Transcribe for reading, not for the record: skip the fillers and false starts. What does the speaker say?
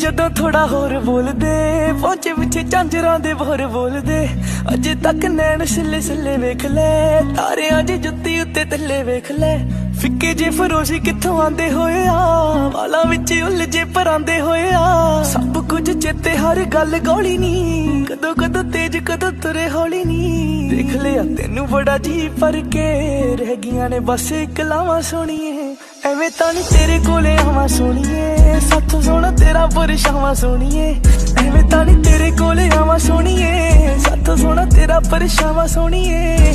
ਜਦੋਂ ਥੋੜਾ ਹੋਰ ਬੋਲਦੇ ਪਹੁੰਚੇ ਪਿੱਛੇ ਝਾਂਜਰਾਂ ਦੇ ਬੋਰ ਬੋਲਦੇ ਅਜੇ ਤੱਕ ਨੈਣ ਸਿੱਲੇ ਸਿੱਲੇ ਵੇਖ ਲੈ ਤਾਰਿਆਂ ਦੀ ਜੁੱਤੀ ਉੱਤੇ ਥੱਲੇ ਵੇਖ ਲੈ ਫਿੱਕੇ ਜੇ ਫਰੋਸ਼ੀ ਕਿੱਥੋਂ ਆਂਦੇ ਹੋਏ ਆ ਵਾਲਾਂ ਵਿੱਚ ਉਲਝੇ ਪਰਾਂਦੇ ਹੋਏ ਆ ਸਭ ਕੁਝ ਚੇਤੇ ਹਰ ਗੱਲ ਗੋਲੀ ਨੀ ਕਦੋਂ ਕਦੋਂ ਤੇਜ ਕਦੋਂ ਤੁਰੇ ਹੌਲੀ ਨੀ ਦੇਖ ਲਿਆ ਤੈਨੂੰ ਬੜਾ ਜੀ ਪਰ ਕੇ ਰਹਿ ਗਈਆਂ ਨੇ ਬਸ ਕਲਾਵਾਂ ਸੋਣੀਏ ਐਵੇਂ ਤਾਂ ਨੀ ਤੇਰੇ ਕੋਲੇ ਆਵਾਂ ਸੋਣੀਏ ਸਾਥੋਂ ਸੋਹਣਾ ਤੇਰਾ ਪਰਛਾਵਾਂ ਸੋਣੀਏ ਐਵੇਂ ਤਾਂ ਨੀ ਤੇਰੇ ਕੋਲੇ ਆਵਾਂ ਸੋਣੀਏ ਸਾਥੋਂ ਸੋਹਣਾ ਤੇਰਾ ਪਰਛਾਵਾਂ ਸੋਣੀਏ